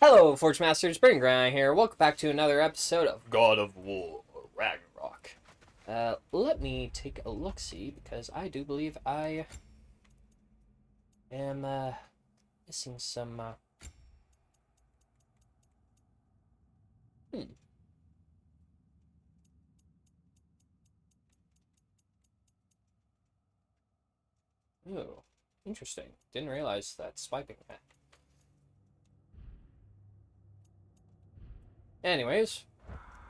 Hello, Forge Masters, Brain Grind here. Welcome back to another episode of God of War Ragnarok. Let me take a look-see, because I do believe I am, missing some, hmm. Ooh, interesting. Didn't realize that swiping that. Anyways,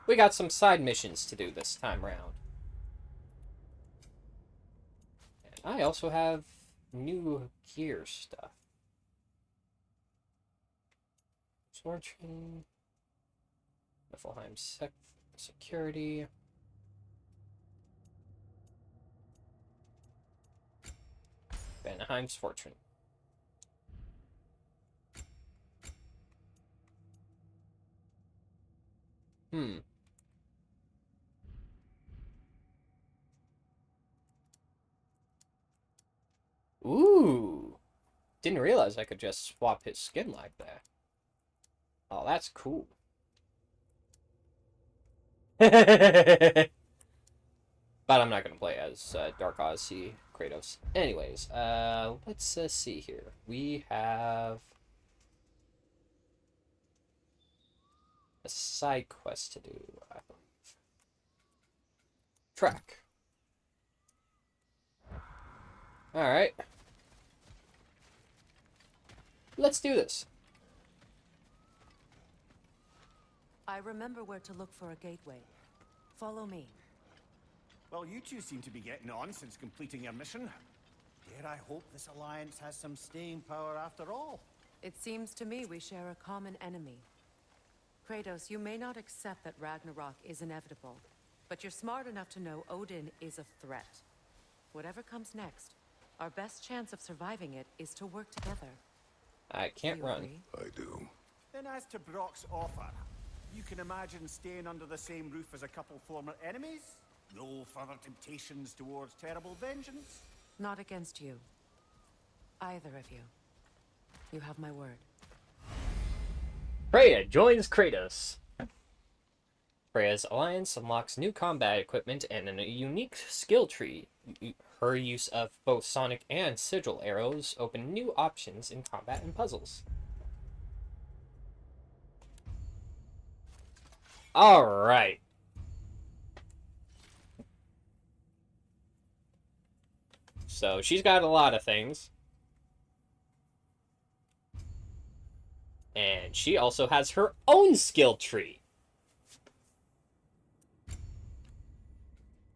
we got some side missions to do this time round. And I also have new gear stuff. Fortune, Niflheim Security. Vanaheim's Fortune. Hmm. Ooh. Didn't realize I could just swap his skin like that. Oh, that's cool. But I'm not gonna play as Dark Odyssey Kratos. Anyways, let's see here. We have a side quest to do, I believe. Track. Alright. Let's do this. I remember where to look for a gateway. Follow me. Well, you two seem to be getting on since completing your mission. Dare I hope this alliance has some staying power after all? It seems to me we share a common enemy. Kratos, you may not accept that Ragnarok is inevitable, but you're smart enough to know Odin is a threat. Whatever comes next, our best chance of surviving it is to work together. I can't Do you run. agree? I do. Then as to Brock's offer, you can imagine staying under the same roof as a couple former enemies? No further temptations towards terrible vengeance? Not against you. Either of you. You have my word. Freya joins Kratos. Freya's alliance unlocks new combat equipment and a unique skill tree. Her use of both sonic and sigil arrows open new options in combat and puzzles. Alright. So she's got a lot of things. And she also has her own skill tree.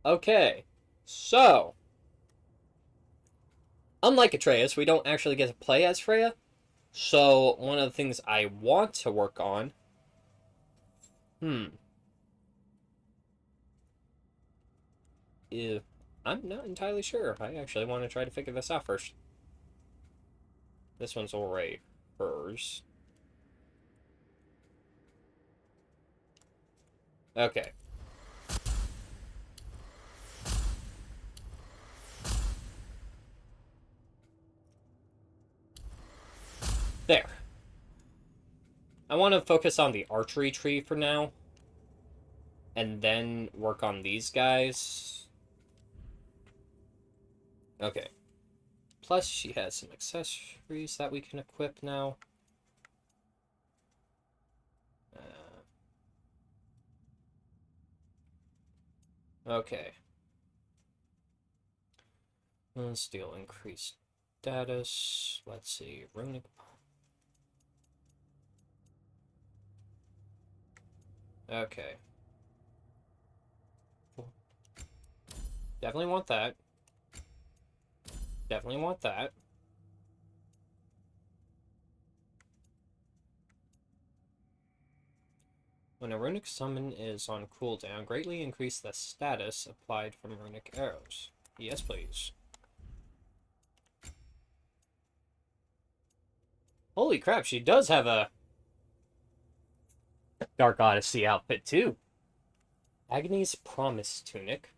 Okay. So, unlike Atreus, we don't actually get to play as Freya. So, one of the things I want to work on... I'm not entirely sure. I actually want to try to figure this out first. This one's already hers. Okay. There. I want to focus on the archery tree for now. And then work on these guys. Okay. Plus, she has some accessories that we can equip now. Okay. Steel increased status. Let's see. Runic. Okay. Definitely want that. Definitely want that. When a runic summon is on cooldown, greatly increase the status applied from runic arrows. Yes, please. Holy crap, she does have a Dark Odyssey outfit too. Agony's Promise tunic.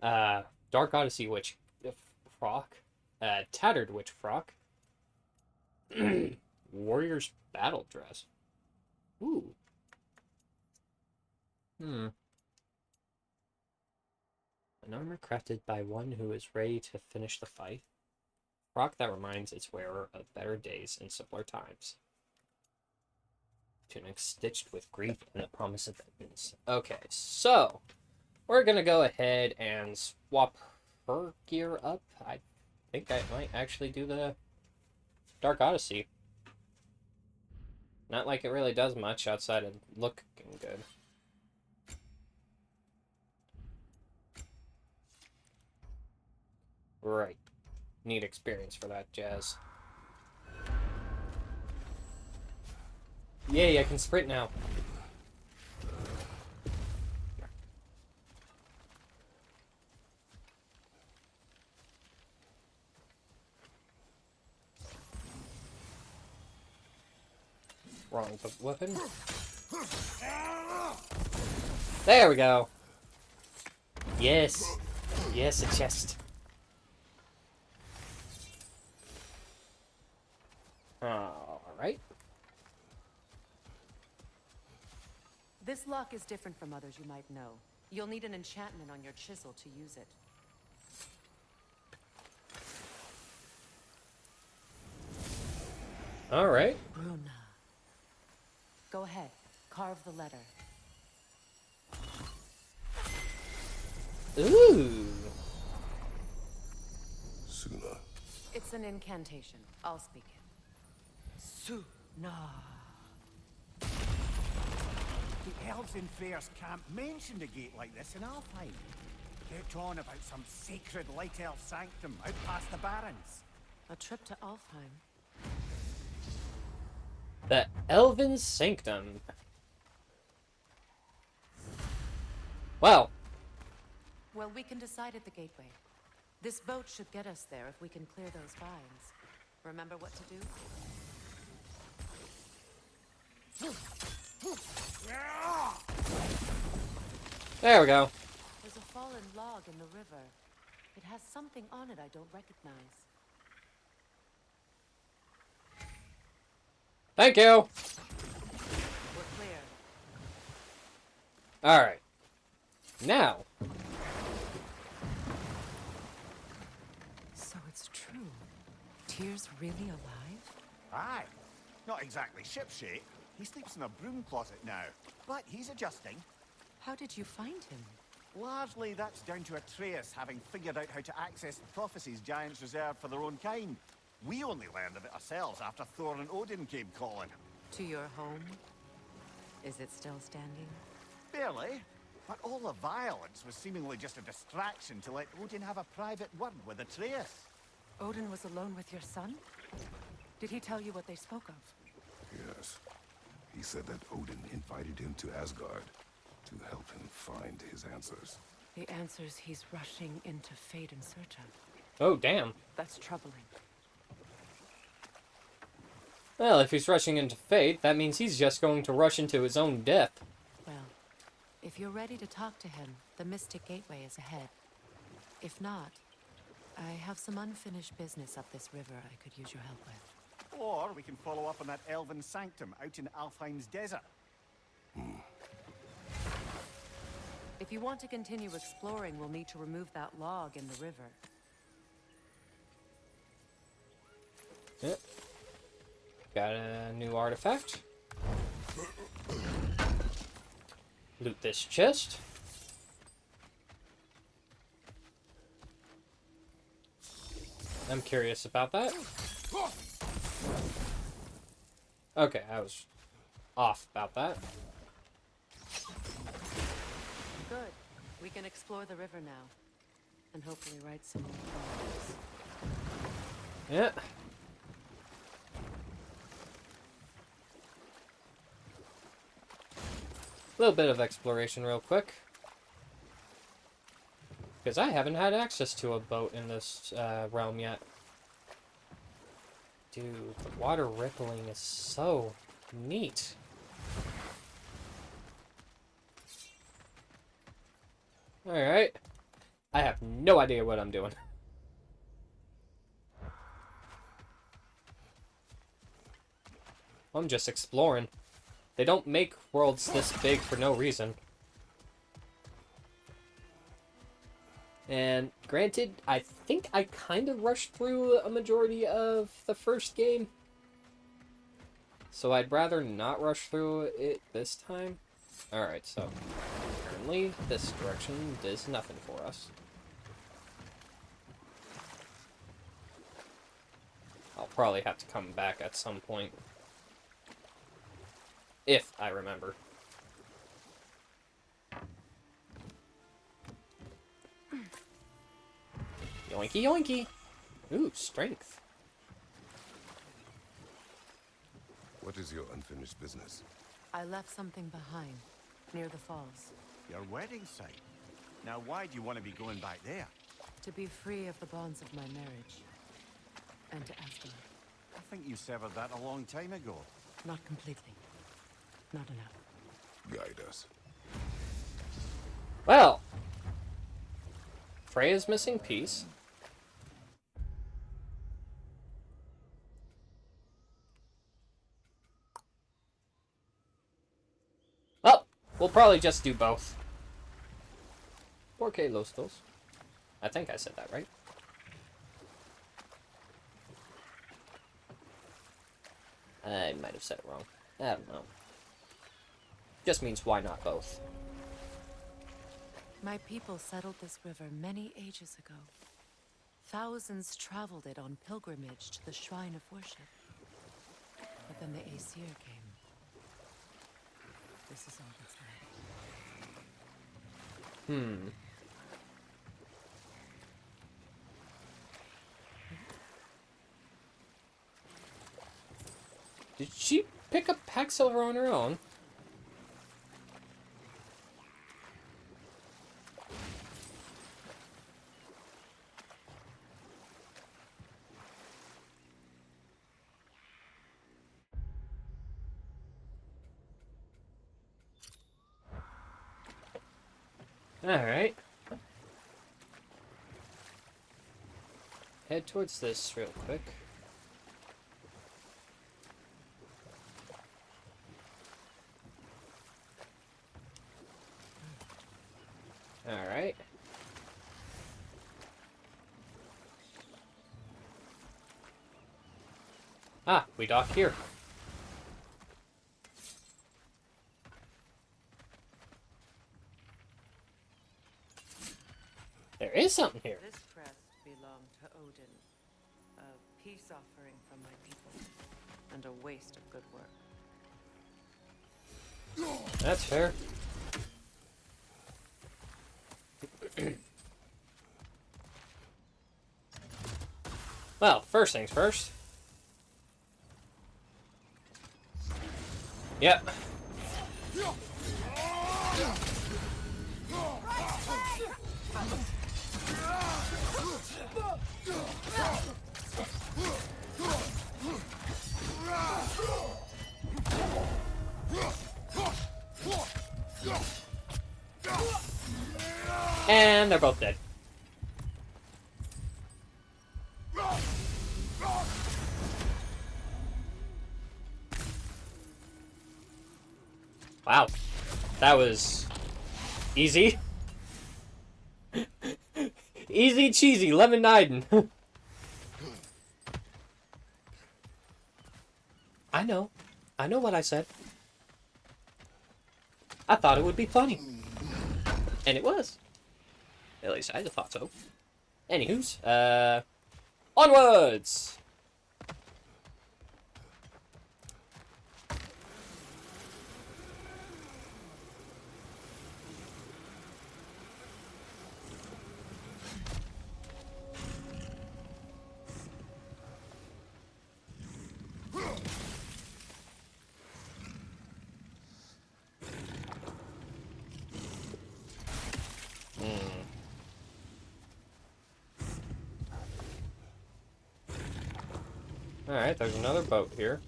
Dark Odyssey Witch frock. Tattered Witch frock. Warrior's battle dress. Ooh. An armor crafted by one who is ready to finish the fight. Rock that reminds its wearer of better days and simpler times. Tunic stitched with grief and a promise of vengeance. Okay, so we're gonna go ahead and swap her gear up. I think I might actually do the Dark Odyssey. Not like it really does much outside of looking good. Right. Need experience for that jazz. Yay, I can sprint now. Wrong weapon. There we go. Yes. Yes, a chest. Alright. This lock is different from others you might know. You'll need an enchantment on your chisel to use it. Alright. Bruna. Go ahead. Carve the letter. Ooh. Suna. It's an incantation. I'll speak it. Suna. The elves in Freyr's camp mentioned a gate like this in Alfheim. Kept on about some sacred light elf sanctum out past the Barrens. A trip to Alfheim. The Elven Sanctum. Well. Well, we can decide at the gateway. This boat should get us there if we can clear those vines. Remember what to do? There we go. There's a fallen log in the river. It has something on it I don't recognize. Thank you. We're clear. Alright. Now. So it's true. Tyr's really alive? Aye. Not exactly shipshape. He sleeps in a broom closet now. But he's adjusting. How did you find him? Largely, that's down to Atreus having figured out how to access the prophecies giants reserved for their own kind. We only learned of it ourselves after Thor and Odin came calling. To your home? Is it still standing? Barely. But all the violence was seemingly just a distraction to let Odin have a private word with Atreus. Odin was alone with your son? Did he tell you what they spoke of? Yes. He said that Odin invited him to Asgard to help him find his answers. The answers he's rushing into fate in search of. Oh, damn. That's troubling. Well, if he's rushing into fate, that means he's just going to rush into his own death. Well, if you're ready to talk to him, the Mystic Gateway is ahead. If not, I have some unfinished business up this river I could use your help with. Or we can follow up on that elven sanctum out in Alfheim's desert. If you want to continue exploring, we'll need to remove that log in the river. Yep. Got a new artifact. Loot this chest. I'm curious about that. Okay, I was off about that. Good. We can explore the river now. And hopefully right some more poems. Yeah. A little bit of exploration real quick. Because I haven't had access to a boat in this realm yet. Dude, the water rippling is so neat. Alright. I have no idea what I'm doing. I'm just exploring. They don't make worlds this big for no reason. And granted, I think I kind of rushed through a majority of the first game. So I'd rather not rush through it this time. Alright, so currently this direction does nothing for us. I'll probably have to come back at some point. If I remember. Yoinky yoinky! Ooh, strength. What is your unfinished business? I left something behind, near the falls. Your wedding site. Now, why do you want to be going back there? To be free of the bonds of my marriage. And to Asgard. I think you severed that a long time ago. Not completely. Not enough. Guide us. Well, Freya's missing piece. Well, we'll probably just do both. 4K Los Dos. I think I said that right. I might have said it wrong. I don't know. Just means why not both? My people settled this river many ages ago. Thousands traveled it on pilgrimage to the shrine of worship. But then the Aesir came. This is all that's left. Did she pick up Packsilver on her own? Alright. Head towards this real quick. Alright. Ah, we dock here. There is something here. This crest belonged to Odin. A peace offering from my people. And a waste of good work. That's fair. Well, first things first. Yep. And they're both dead. Wow. That was easy. Easy cheesy, lemon Niden. I know what I said. I thought it would be funny. And it was. At least I thought so. Anywho's, onwards! Alright, there's another boat here.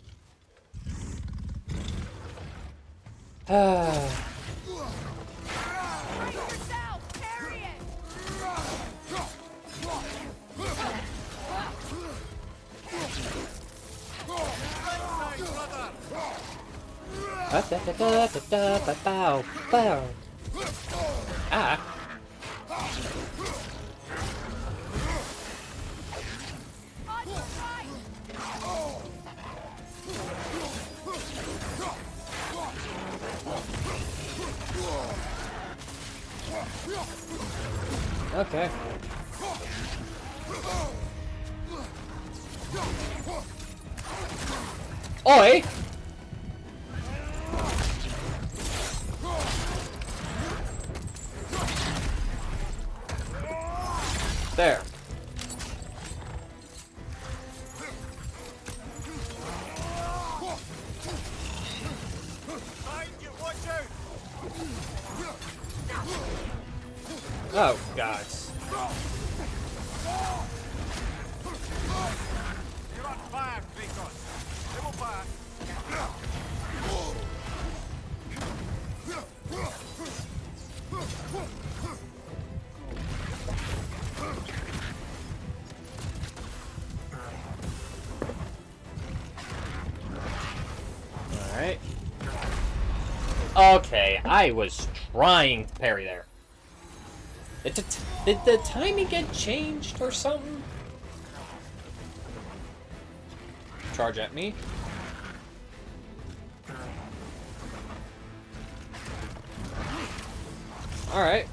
Ah. Okay. Oi! There. Watch out! Oh, God. You're on fire, Kratos. They will pass. Alright. Okay, I was trying to parry there. Did the timing get changed or something? Charge at me. Alright.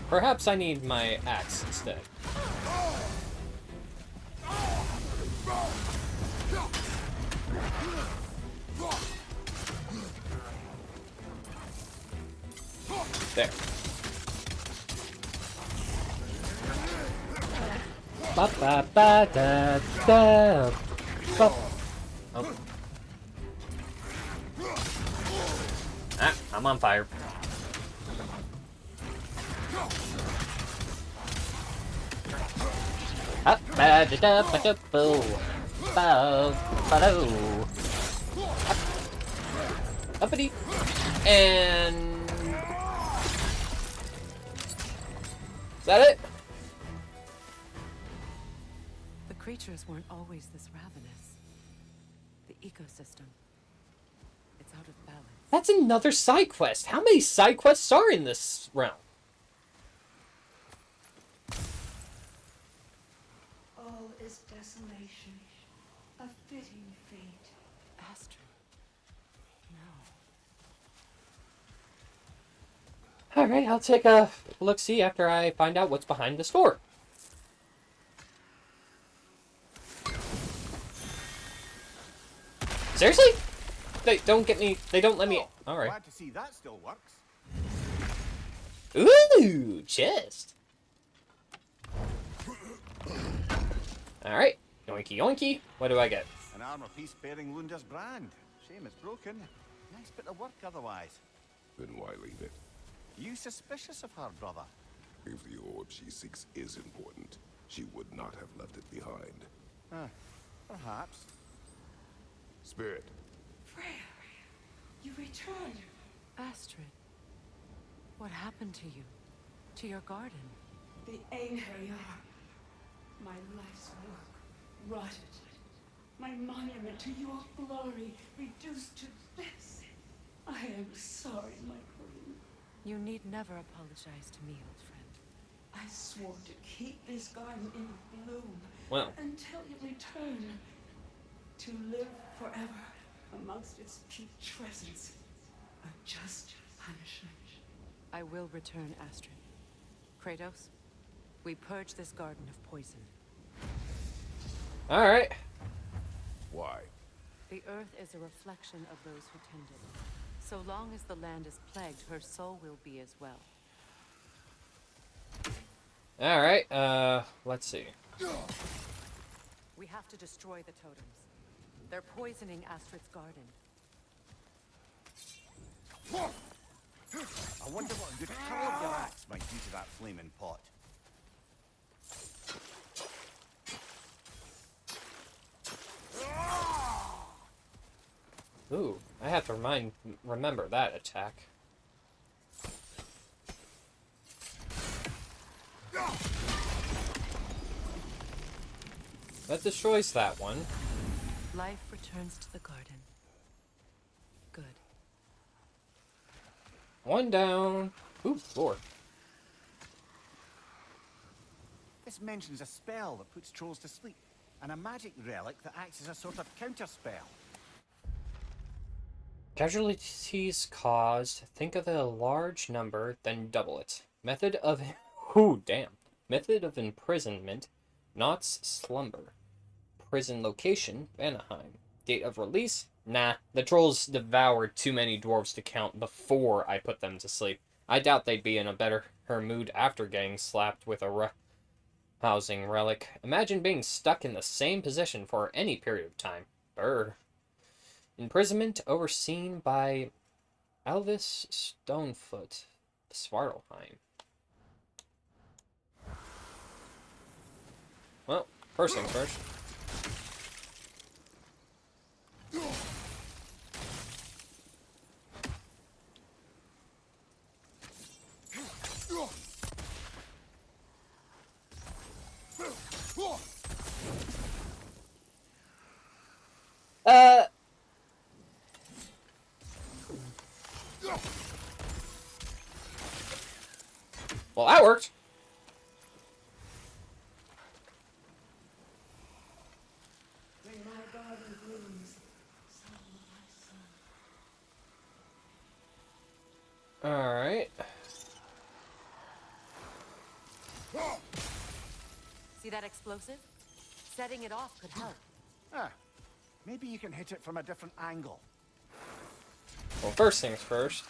Perhaps I need my axe instead. There. Ba ba ba da da. Ba. Oh. Ah, I'm on fire. Up ba da da ba da boo. Ba ba do. Uppity. And is that it? The creatures weren't always this ravenous. The ecosystem. It's out of balance. That's another side quest. How many side quests are in this realm? All is desolation, a fitting fate. Astrid. No. Alright, I'll take a look-see after I find out what's behind the store. Seriously? They don't get me. They don't let me. Alright. Glad to see that still works. Ooh, chest. Alright. Yoinky yoinky. What do I get? An armor piece bearing Lunda's brand. Shame it's broken. Nice bit of work otherwise. Then why leave it? You suspicious of her, brother? If the orb she seeks is important, she would not have left it behind. Perhaps. Spirit. Freya, you returned. Astrid. What happened to you? To your garden? The Einherjar. My life's work rotted. My monument to your glory reduced to this. I am sorry, my queen. You need never apologize to me, old friend. I swore to keep this garden in bloom Well. until you return. To live forever amongst its putrescence. A just punishment. I will return, Astrid. Kratos, we purge this garden of poison. Alright. Why? The earth is a reflection of those who tend it. So long as the land is plagued, her soul will be as well. Alright, let's see. We have to destroy the totems. They're poisoning Astrid's garden. I wonder what a good color your axe might do to that flaming pot. Ooh, I have to remember that attack. That destroys that one. Life returns to the garden. Good. One down. Ooh, 4. This mentions a spell that puts trolls to sleep, and a magic relic that acts as a sort of counterspell. Casualties caused. Think of a large number, then double it. Method of... Ooh, damn. Method of imprisonment. Knots slumber. Prison location, Vanaheim. Date of release? Nah, the trolls devoured too many dwarves to count before I put them to sleep. I doubt they'd be in a better mood after getting slapped with a housing relic. Imagine being stuck in the same position for any period of time. Brr. Imprisonment overseen by Elvis Stonefoot, Svartalheim. Well, first things first. Well, that worked. When my garden blooms, so will my son. Alright. See that explosive? Setting it off could help. Ah, maybe you can hit it from a different angle. Well, first things first.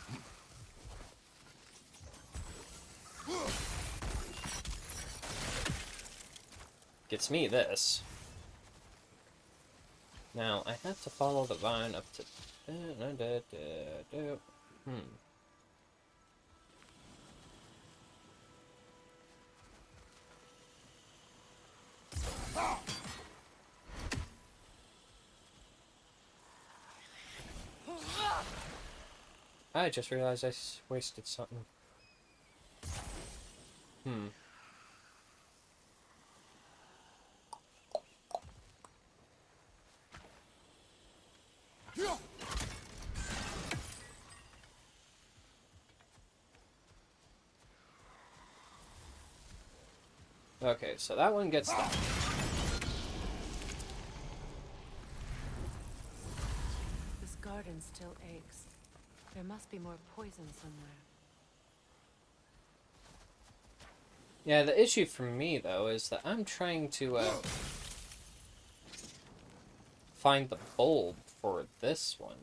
Gets me this. Now, I have to follow the vine up to... I just realized I wasted something. Okay, so that one gets that. This garden still aches. There must be more poison somewhere. Yeah, the issue for me, though, is that I'm trying to, find the bulb for this one.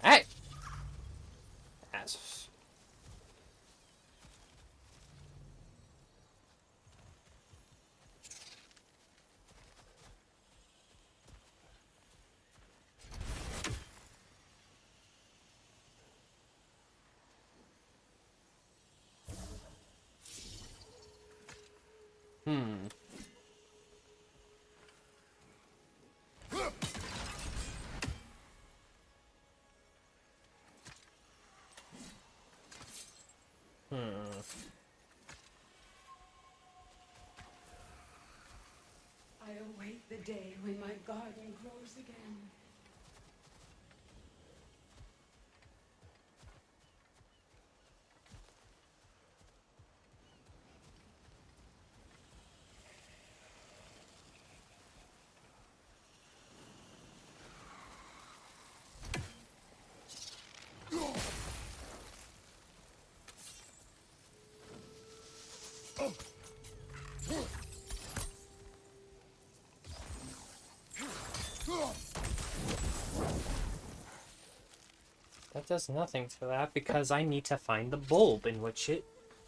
Hey! Asses. I await the day when my garden grows again. That does nothing to that because I need to find the bulb in which it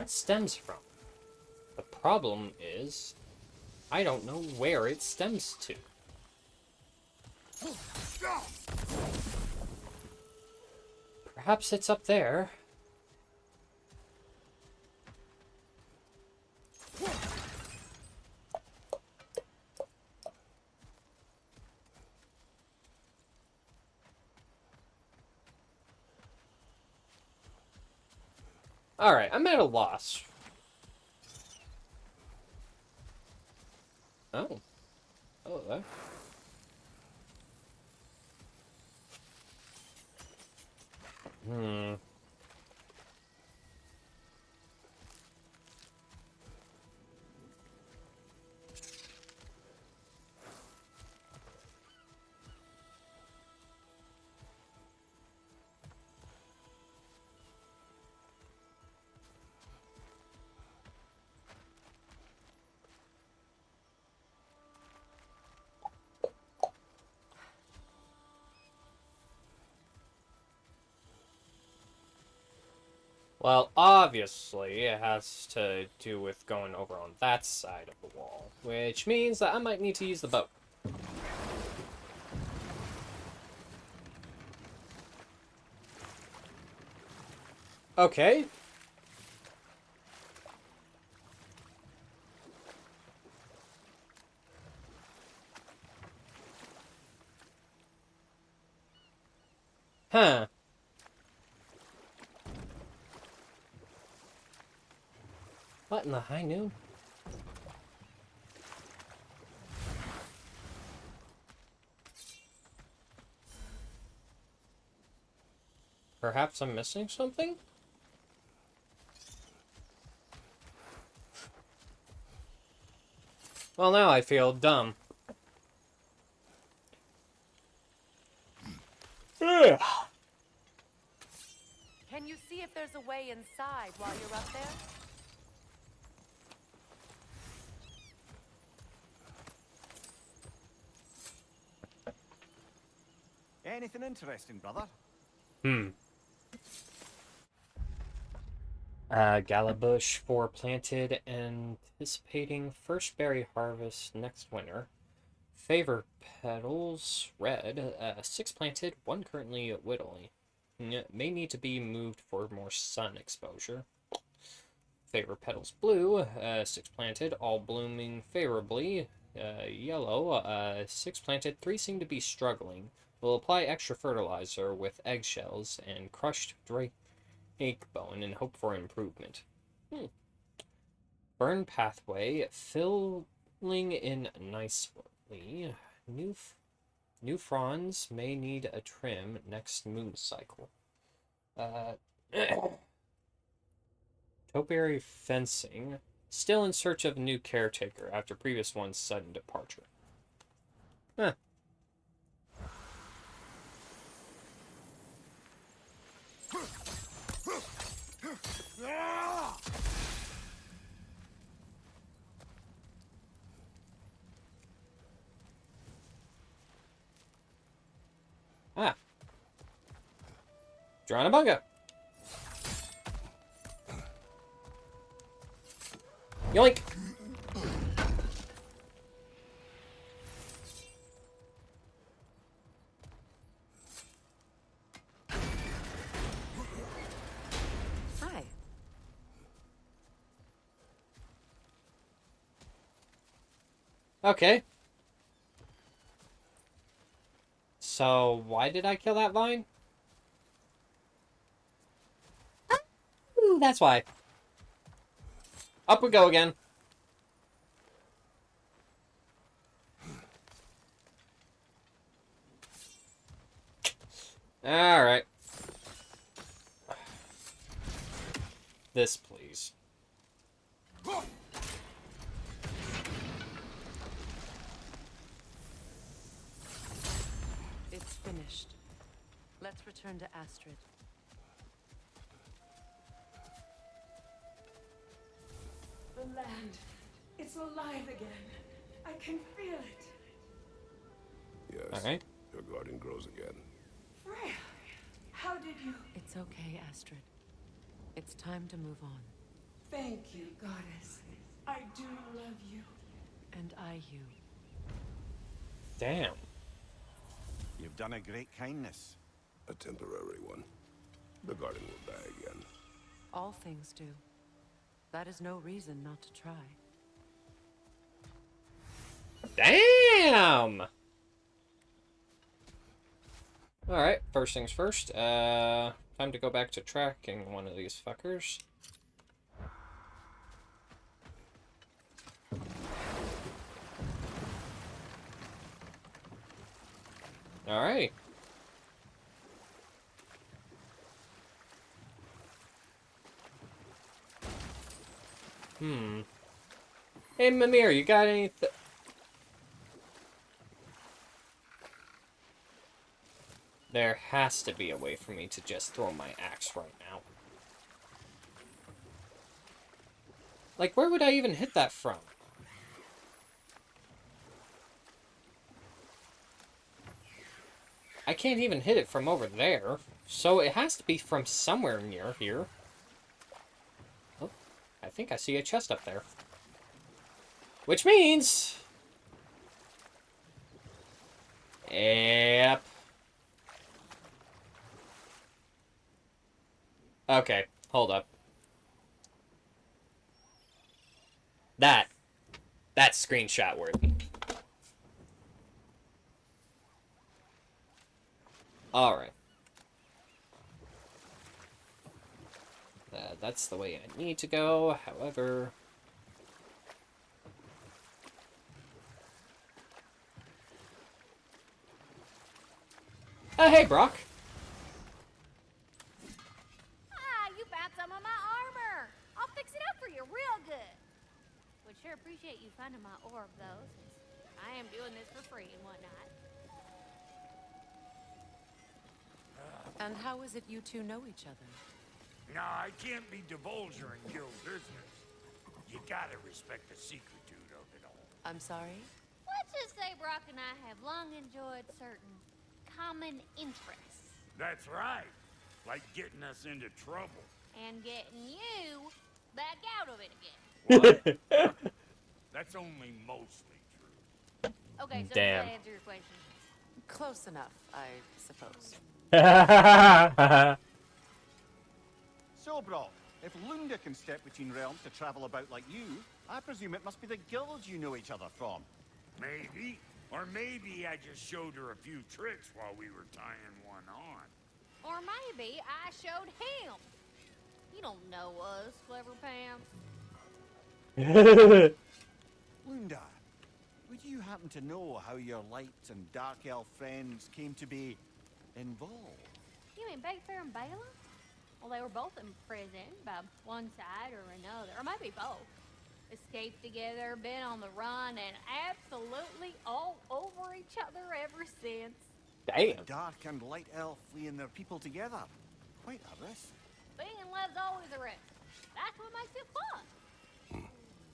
stems from. The problem is, I don't know where it stems to. Perhaps it's up there. Alright, I'm at a loss. Oh. Oh, that. Hmm. Well, obviously, it has to do with going over on that side of the wall, which means that I might need to use the boat. Okay. Huh. What in the high noon? Perhaps I'm missing something? Well, now I feel dumb. Ugh. Can you see if there's a way inside while you're up there? Anything interesting, brother? Hmm. Galabush 4 planted, anticipating first berry harvest next winter. Favor petals red, 6 planted, 1 currently whittling. May need to be moved for more sun exposure. Favor petals blue, 6 planted, all blooming favorably. Yellow, 6 planted, 3 seem to be struggling. Will apply extra fertilizer with eggshells and crushed drake bone and hope for improvement. Burn pathway, filling in nicely. New fronds may need a trim next moon cycle. Topiary fencing, still in search of a new caretaker after previous one's sudden departure. Huh. Ah. Dronabunga. Yoink! Hi. Okay. So, why did I kill that vine? Ooh, that's why. Up we go again. Alright. This, please. It's finished. Let's return to Astrid. The land. It's alive again. I can feel it. Yes. Alright. Your garden grows again. Freya, how did you... It's okay, Astrid. It's time to move on. Thank you, goddess. I do love you. And I you. Damn. You've done a great kindness. A temporary one. The garden will die again. All things do. That is no reason not to try. Damn! Alright, first things first. Time to go back to tracking one of these fuckers. Alright. Hey, Mimir, you got anything? There has to be a way for me to just throw my axe right now. Like, where would I even hit that from? I can't even hit it from over there. So it has to be from somewhere near here. Oh, I think I see a chest up there. Which means... Yep. Okay, hold up. That's screenshot worthy. Alright. That's the way I need to go, however... Hey, Brock. Ah, you found some of my armor. I'll fix it up for you real good. Would sure appreciate you finding my orb, though, since I am doing this for free and whatnot. And how is it you two know each other? Nah, I can't be divulging guild business. You gotta respect the secretude of it all. I'm sorry? Let's just say Brock and I have long enjoyed certain common interests. That's right. Like getting us into trouble. And getting you back out of it again. What? That's only mostly true. Okay, so Damn. does that answer your question? Close enough, I suppose. So, Brock, if Lunda can step between realms to travel about like you, I presume it must be the guilds you know each other from. Maybe. Or maybe I just showed her a few tricks while we were tying one on. Or maybe I showed him. You don't know us, Clever Pam. Lunda, would you happen to know how your light and dark elf friends came to be involved? You mean Bakefair and Bala? Well, they were both in prison by one side or another, or maybe both. Escaped together, been on the run, and absolutely all over each other ever since. Damn. The dark and light elf fleeing their people together. Quite a risk. Being in love's always a risk. That's what makes it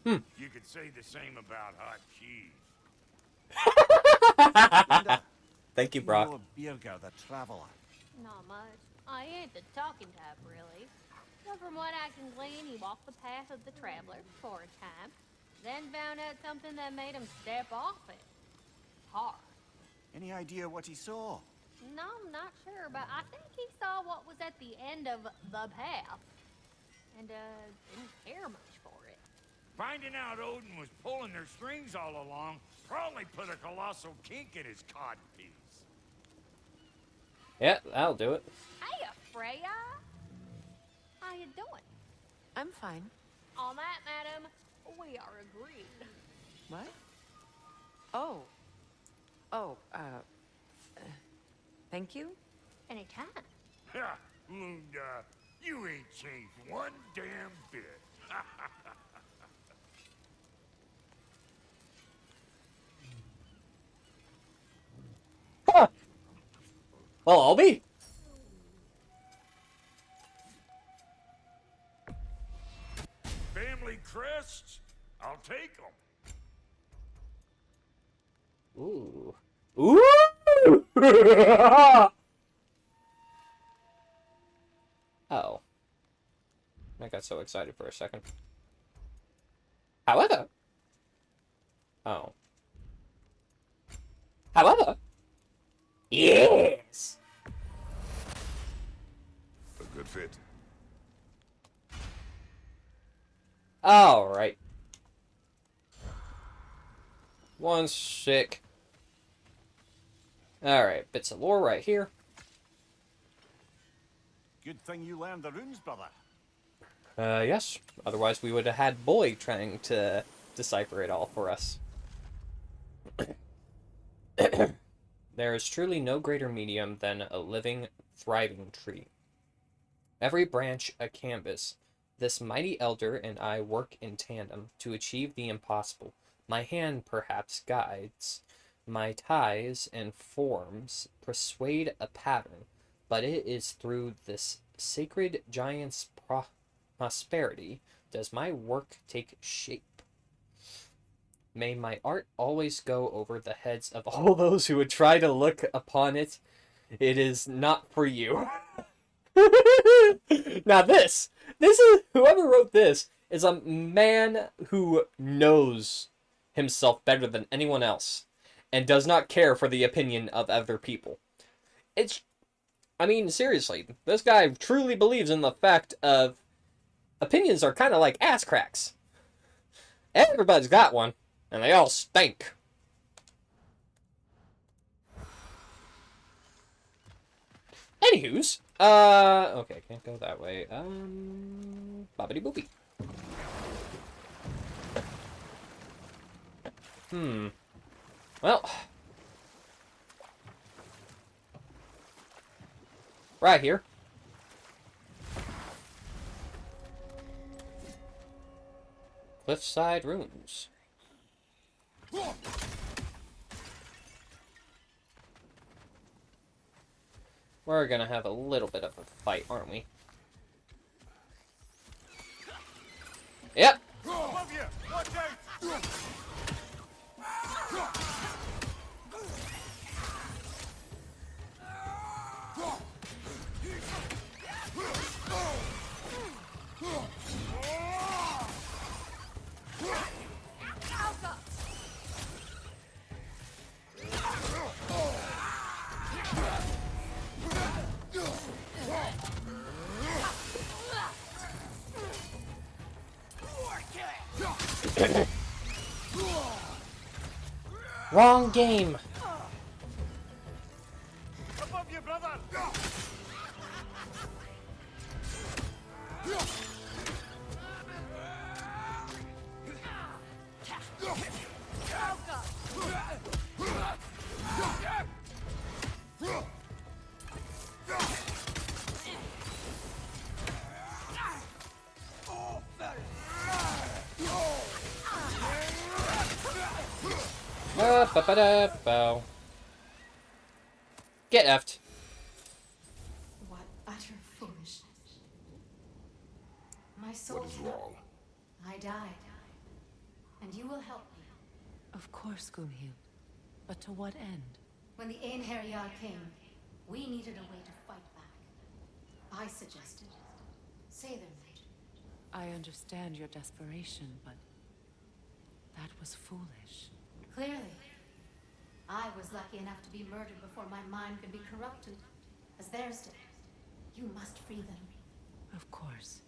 fun. You could say the same about hot cheese. Lunda, Thank you, know Brock. of Birger the Traveler? Not much. I ain't the talking type, really. But from what I can glean, he walked the path of the traveler for a time, then found out something that made him step off it. Hard. Any idea what he saw? No, I'm not sure, but I think he saw what was at the end of the path. And, didn't care much for it. Finding out Odin was pulling their strings all along probably put a colossal kink in his codpiece. Yeah, that'll do it. Hey, Freya! How you doing? I'm fine. On that, madam, we are agreed. What? Oh. Oh, thank you? Anytime. Ha! Lunda, you ain't changed one damn bit. Well, I'll be. Family crests? I'll take them. Ooh. Ooh! Oh. I got so excited for a second. However. Oh. However. Yes! A good fit. Alright. One sick. Alright, bits of lore right here. Good thing you learned the runes, brother. Yes. Otherwise, we would have had Boy trying to decipher it all for us. There is truly no greater medium than a living, thriving tree. Every branch a canvas. This mighty elder and I work in tandem to achieve the impossible. My hand perhaps guides. My ties and forms persuade a pattern, but it is through this sacred giant's prosperity does my work take shape. May my art always go over the heads of all those who would try to look upon it. It is not for you. Now this is, whoever wrote this is a man who knows himself better than anyone else and does not care for the opinion of other people. I mean, seriously, this guy truly believes in the fact of opinions are kind of like ass cracks. Everybody's got one, and they all stink. Anywho's, okay, can't go that way. Bobbity boopy. Well, right here. Cliffside Ruins. We're gonna have a little bit of a fight, aren't we? Yep. Above you! Watch out! Wrong game. Above you, brother! Ba-ba-da-bow. Get effed. What utter foolishness. My soul. What is wrong? I died. And you will help me. Of course, Gunhil. But to what end? When the Einherjar came, we needed a way to fight back. I suggested. Say their name. I understand your desperation, but that was foolish. Clearly. I was lucky enough to be murdered before my mind could be corrupted, as theirs did. You must free them. Of course.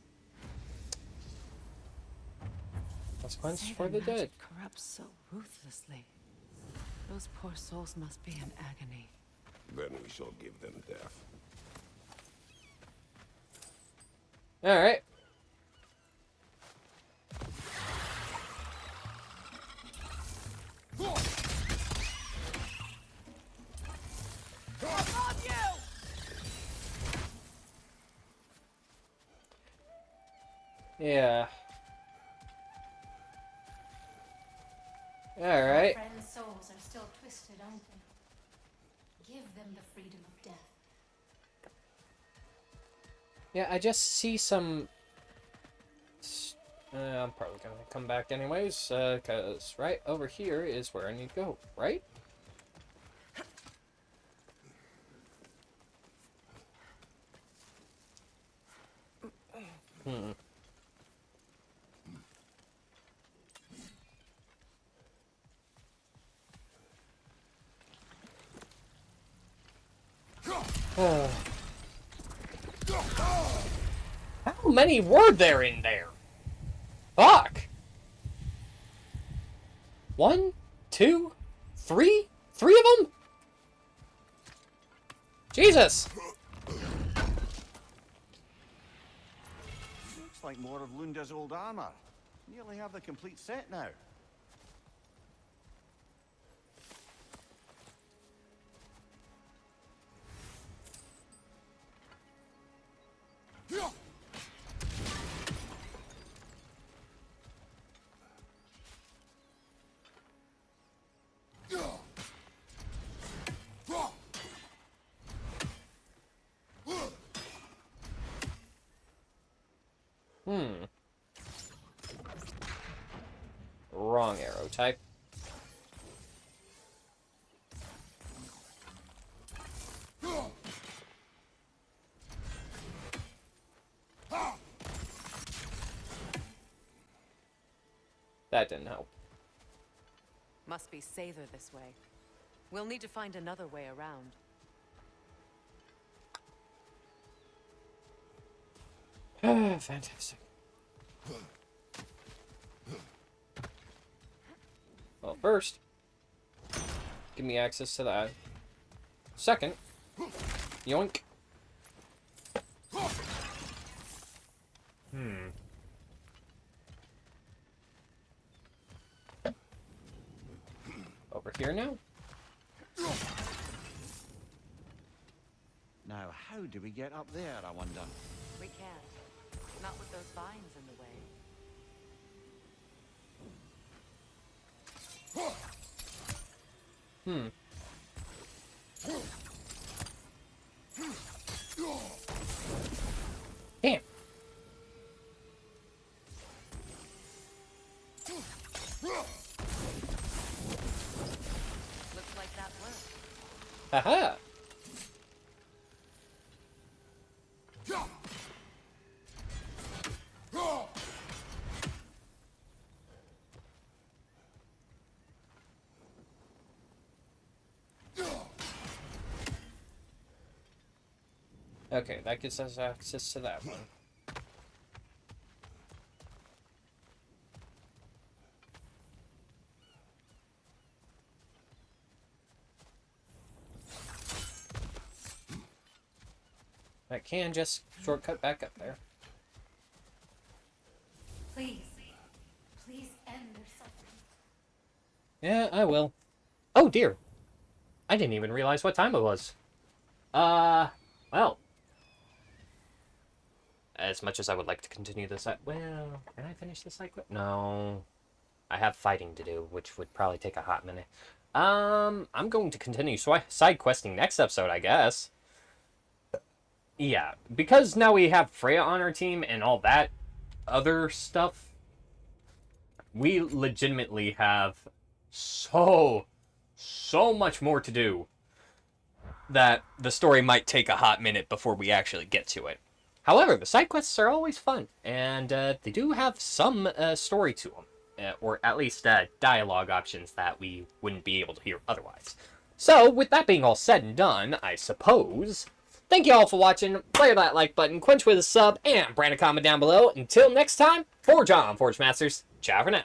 Consequence Say for their the dead. magic corrupts so ruthlessly. Those poor souls must be in agony. Then we shall give them death. Alright. Yeah. Alright. My friends' souls are still twisted, aren't they? Give them the freedom of death. Yeah, I just see some... I'm probably gonna come back anyways, because right over here is where I need to go, right? How many were there in there? Fuck! 1, 2, 3? 3 of them? Jesus! like more of Lunda's old armor. Nearly have the complete set now. Wrong arrow type. That didn't help. Must be safer this way. We'll need to find another way around. Fantastic. Well, first, give me access to that. Second, yoink. Over here now? Now, how do we get up there, I wonder? We can't. Not with those vines in the way. Damn. Looks like that worked. Haha. Okay, that gives us access to that one. I can just shortcut back up there. Please. Please end their suffering. Yeah, I will. Oh dear. I didn't even realize what time it was. Well. As much as I would like to continue this, well, can I finish this side quest? No. I have fighting to do, which would probably take a hot minute. I'm going to continue side questing next episode, I guess. Yeah, because now we have Freya on our team and all that other stuff, we legitimately have so much more to do that the story might take a hot minute before we actually get to it. However, the side quests are always fun, and they do have some story to them, or at least dialogue options that we wouldn't be able to hear otherwise. So, with that being all said and done, I suppose, thank you all for watching, play that like button, quench with a sub, and brand a comment down below. Until next time, Forge on, Forge Masters, ciao for now.